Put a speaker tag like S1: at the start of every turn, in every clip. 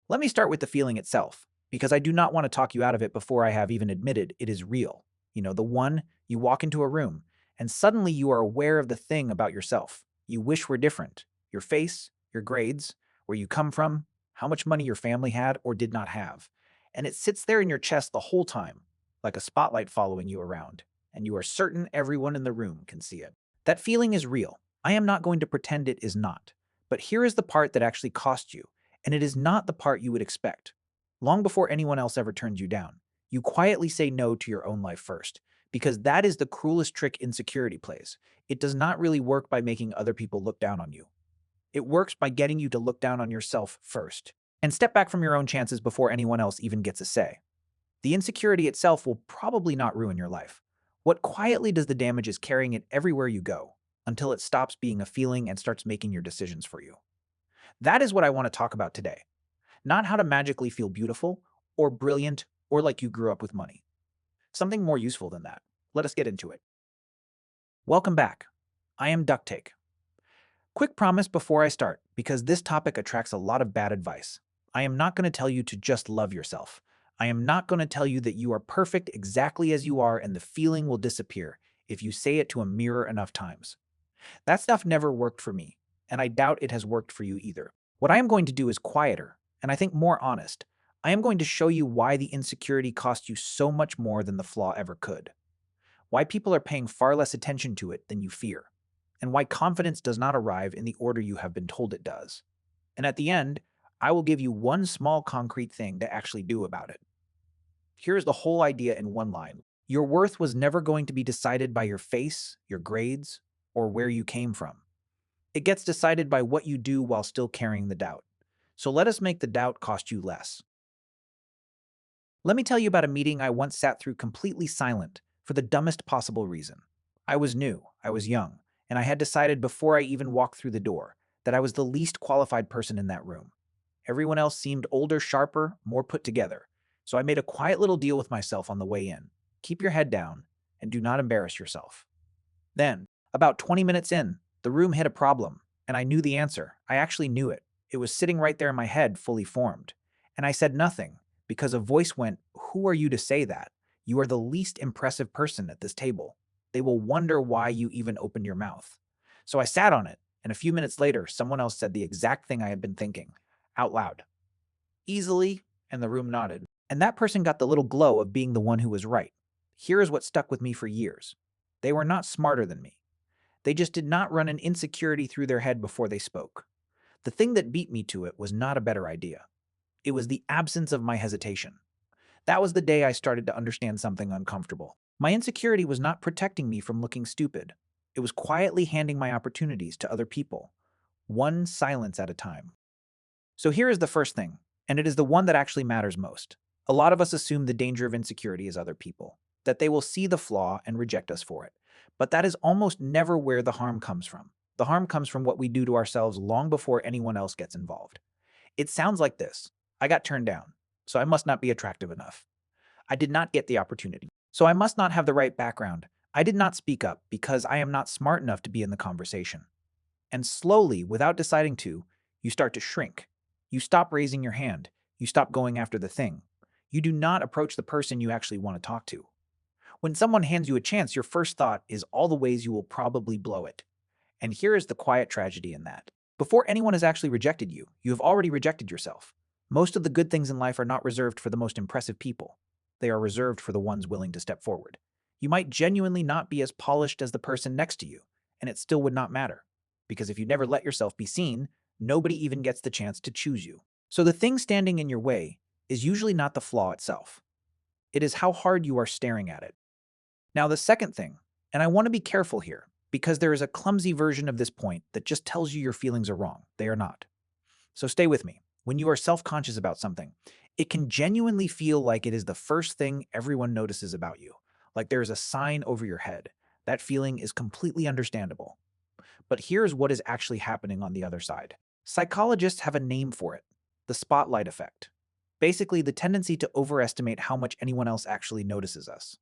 S1: Let me start with the feeling itself, because I do not want to talk you out of it before I have even admitted it is real. The one you walk into a room, and suddenly you are aware of the thing about yourself you wish were different: your face, your grades, where you come from, how much money your family had or did not have. And it sits there in your chest the whole time, like a spotlight following you around, and you are certain everyone in the room can see it. That feeling is real. I am not going to pretend it is not. But here is the part that actually costs you, and it is not the part you would expect. Long before anyone else ever turns you down, you quietly say no to your own life first, because that is the cruelest trick insecurity plays. It does not really work by making other people look down on you. It works by getting you to look down on yourself first and step back from your own chances before anyone else even gets a say. The insecurity itself will probably not ruin your life. What quietly does the damage is carrying it everywhere you go until it stops being a feeling and starts making your decisions for you. That is what I want to talk about today. Not how to magically feel beautiful or brilliant or like you grew up with money. Something more useful than that. Let us get into it. Welcome back. I am Duct Take. Quick promise before I start, because this topic attracts a lot of bad advice. I am not going to tell you to just love yourself. I am not going to tell you that you are perfect exactly as you are and the feeling will disappear if you say it to a mirror enough times. That stuff never worked for me, and I doubt it has worked for you either. What I am going to do is quieter, and I think more honest. I am going to show you why the insecurity cost you so much more than the flaw ever could. Why people are paying far less attention to it than you fear. And why confidence does not arrive in the order you have been told it does. And at the end, I will give you one small concrete thing to actually do about it. Here's the whole idea in one line. Your worth was never going to be decided by your face, your grades, or where you came from. It gets decided by what you do while still carrying the doubt. So let us make the doubt cost you less. Let me tell you about a meeting I once sat through completely silent for the dumbest possible reason. I was new, I was young, and I had decided before I even walked through the door that I was the least qualified person in that room. Everyone else seemed older, sharper, more put together. So I made a quiet little deal with myself on the way in. Keep your head down and do not embarrass yourself. Then, about 20 minutes in, the room hit a problem, and I knew the answer. I actually knew it. It was sitting right there in my head, fully formed. And I said nothing, because a voice went, "Who are you to say that? You are the least impressive person at this table. They will wonder why you even opened your mouth." So I sat on it, and a few minutes later, someone else said the exact thing I had been thinking, out loud, easily, and the room nodded. And that person got the little glow of being the one who was right. Here is what stuck with me for years. They were not smarter than me. They just did not run an insecurity through their head before they spoke. The thing that beat me to it was not a better idea. It was the absence of my hesitation. That was the day I started to understand something uncomfortable. My insecurity was not protecting me from looking stupid. It was quietly handing my opportunities to other people, one silence at a time. So here is the first thing, and it is the one that actually matters most. A lot of us assume the danger of insecurity is other people, that they will see the flaw and reject us for it. But that is almost never where the harm comes from. The harm comes from what we do to ourselves long before anyone else gets involved. It sounds like this: I got turned down, so I must not be attractive enough. I did not get the opportunity, so I must not have the right background. I did not speak up because I am not smart enough to be in the conversation. And slowly, without deciding to, you start to shrink. You stop raising your hand. You stop going after the thing. You do not approach the person you actually want to talk to. When someone hands you a chance, your first thought is all the ways you will probably blow it. And here is the quiet tragedy in that. Before anyone has actually rejected you, you have already rejected yourself. Most of the good things in life are not reserved for the most impressive people. They are reserved for the ones willing to step forward. You might genuinely not be as polished as the person next to you, and it still would not matter. Because if you never let yourself be seen, nobody even gets the chance to choose you. So the thing standing in your way is usually not the flaw itself. It is how hard you are staring at it. Now, the second thing, and I want to be careful here, because there is a clumsy version of this point that just tells you your feelings are wrong. They are not. So stay with me. When you are self-conscious about something, it can genuinely feel like it is the first thing everyone notices about you, like there is a sign over your head. That feeling is completely understandable. But here's what is actually happening on the other side. Psychologists have a name for it: the spotlight effect. Basically, the tendency to overestimate how much anyone else actually notices us.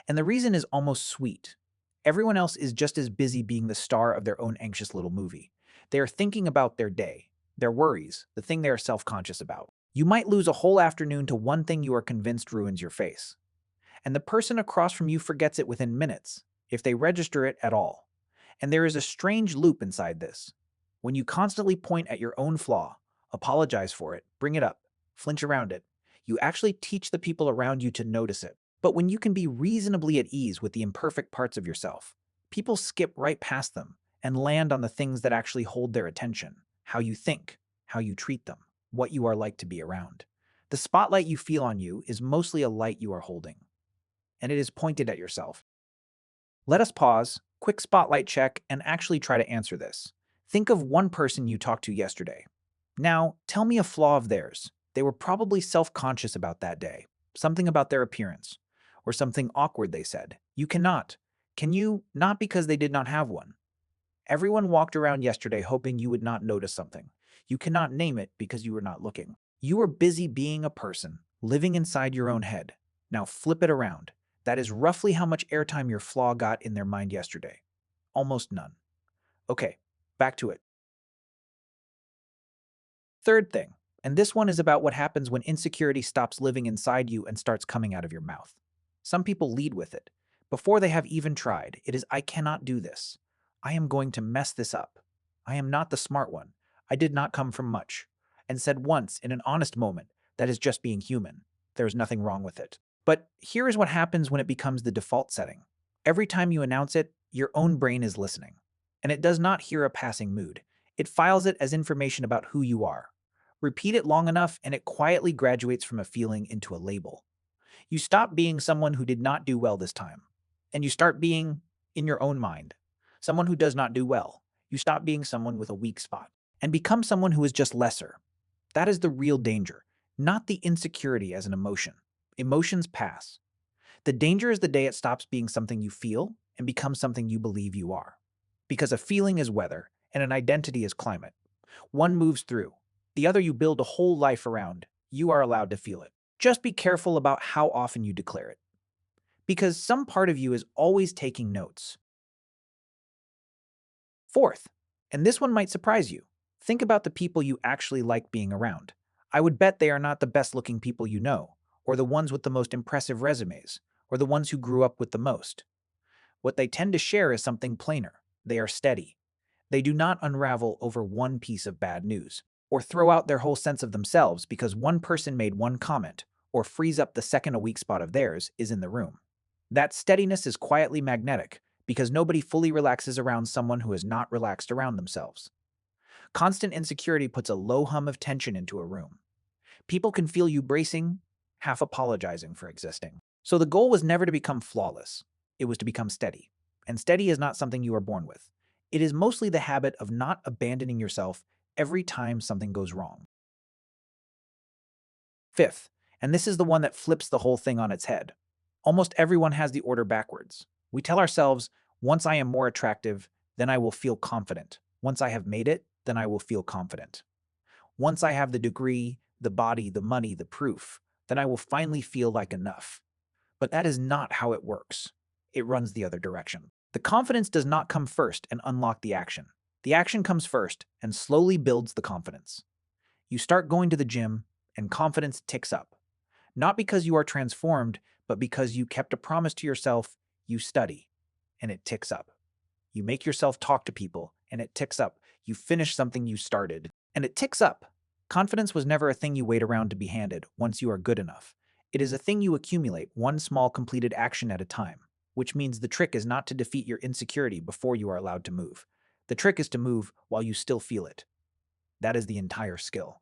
S1: And the reason is almost sweet. Everyone else is just as busy being the star of their own anxious little movie. They are thinking about their day, their worries, the thing they are self-conscious about. You might lose a whole afternoon to one thing you are convinced ruins your face. And the person across from you forgets it within minutes, if they register it at all. And there is a strange loop inside this. When you constantly point at your own flaw, apologize for it, bring it up, flinch around it, you actually teach the people around you to notice it. But when you can be reasonably at ease with the imperfect parts of yourself, people skip right past them and land on the things that actually hold their attention: how you think, how you treat them, what you are like to be around. The spotlight you feel on you is mostly a light you are holding, and it is pointed at yourself. Let us pause, quick spotlight check, and actually try to answer this. Think of one person you talked to yesterday. Now, tell me a flaw of theirs. They were probably self-conscious about that day, something about their appearance, or something awkward they said. You cannot. Can you? Not because they did not have one. Everyone walked around yesterday hoping you would not notice something. You cannot name it because you were not looking. You were busy being a person, living inside your own head. Now flip it around. That is roughly how much airtime your flaw got in their mind yesterday. Almost none. Okay, back to it. Third thing, and this one is about what happens when insecurity stops living inside you and starts coming out of your mouth. Some people lead with it. Before they have even tried, it is, I cannot do this. I am going to mess this up. I am not the smart one. I did not come from much. And said once in an honest moment, that is just being human. There is nothing wrong with it. But here is what happens when it becomes the default setting. Every time you announce it, your own brain is listening. And it does not hear a passing mood. It files it as information about who you are. Repeat it long enough and it quietly graduates from a feeling into a label. You stop being someone who did not do well this time, and you start being, in your own mind, someone who does not do well. You stop being someone with a weak spot and become someone who is just lesser. That is the real danger, not the insecurity as an emotion. Emotions pass. The danger is the day it stops being something you feel and becomes something you believe you are. Because a feeling is weather and an identity is climate. One moves through, the other you build a whole life around. You are allowed to feel it. Just be careful about how often you declare it, because some part of you is always taking notes. Fourth, and this one might surprise you, think about the people you actually like being around. I would bet they are not the best looking people you know, or the ones with the most impressive resumes, or the ones who grew up with the most. What they tend to share is something plainer. They are steady. They do not unravel over one piece of bad news, or throw out their whole sense of themselves because one person made one comment, or freeze up the second a weak spot of theirs is in the room. That steadiness is quietly magnetic, because nobody fully relaxes around someone who is not relaxed around themselves. Constant insecurity puts a low hum of tension into a room. People can feel you bracing, half apologizing for existing. So the goal was never to become flawless. It was to become steady. And steady is not something you are born with. It is mostly the habit of not abandoning yourself every time something goes wrong. Fifth, and this is the one that flips the whole thing on its head. Almost everyone has the order backwards. We tell ourselves, once I am more attractive, then I will feel confident. Once I have made it, then I will feel confident. Once I have the degree, the body, the money, the proof, then I will finally feel like enough. But that is not how it works. It runs the other direction. The confidence does not come first and unlock the action. The action comes first and slowly builds the confidence. You start going to the gym and confidence ticks up. Not because you are transformed, but because you kept a promise to yourself. You study and it ticks up. You make yourself talk to people and it ticks up. You finish something you started and it ticks up. Confidence was never a thing you wait around to be handed once you are good enough. It is a thing you accumulate one small completed action at a time, which means the trick is not to defeat your insecurity before you are allowed to move. The trick is to move while you still feel it. That is the entire skill.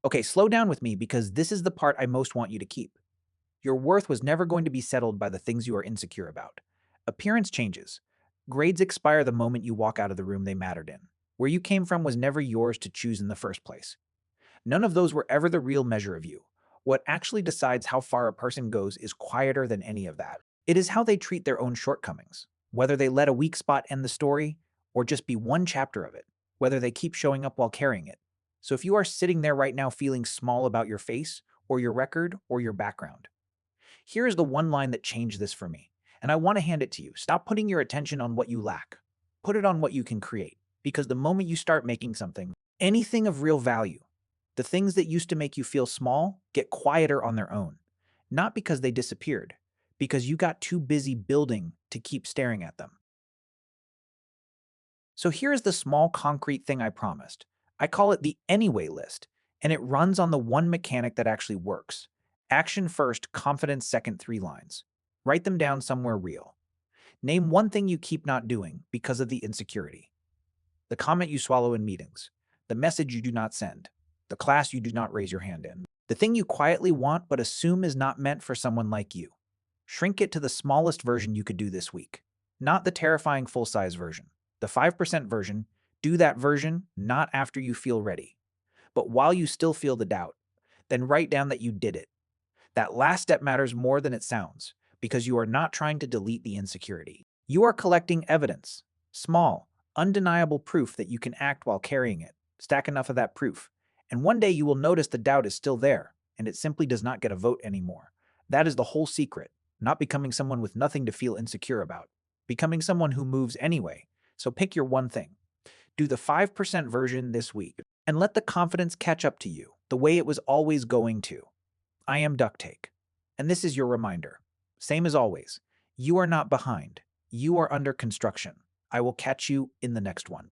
S1: Okay, slow down with me because this is the part I most want you to keep. Your worth was never going to be settled by the things you are insecure about. Appearance changes. Grades expire the moment you walk out of the room they mattered in. Where you came from was never yours to choose in the first place. None of those were ever the real measure of you. What actually decides how far a person goes is quieter than any of that. It is how they treat their own shortcomings, whether they let a weak spot end the story or just be one chapter of it, whether they keep showing up while carrying it. So if you are sitting there right now feeling small about your face or your record or your background, here is the one line that changed this for me, and I want to hand it to you. Stop putting your attention on what you lack. Put it on what you can create, because the moment you start making something, anything of real value, The things that used to make you feel small get quieter on their own, not because they disappeared, because you got too busy building to keep staring at them. So here is the small concrete thing I promised. I call it the anyway list, and it runs on the one mechanic that actually works. Action first, confidence second, 3 lines. Write them down somewhere real. Name one thing you keep not doing because of the insecurity. The comment you swallow in meetings. The message you do not send. The class you do not raise your hand in. The thing you quietly want but assume is not meant for someone like you. Shrink it to the smallest version you could do this week. Not the terrifying full-size version. The 5% version, do that version not after you feel ready, but while you still feel the doubt. Then write down that you did it. That last step matters more than it sounds, because you are not trying to delete the insecurity. You are collecting evidence. Small, undeniable proof that you can act while carrying it. Stack enough of that proof, and one day you will notice the doubt is still there, and it simply does not get a vote anymore. That is the whole secret, not becoming someone with nothing to feel insecure about. Becoming someone who moves anyway. So pick your one thing. Do the 5% version this week, and let the confidence catch up to you, the way it was always going to. I am Duct Take, and this is your reminder. Same as always, you are not behind. You are under construction. I will catch you in the next one.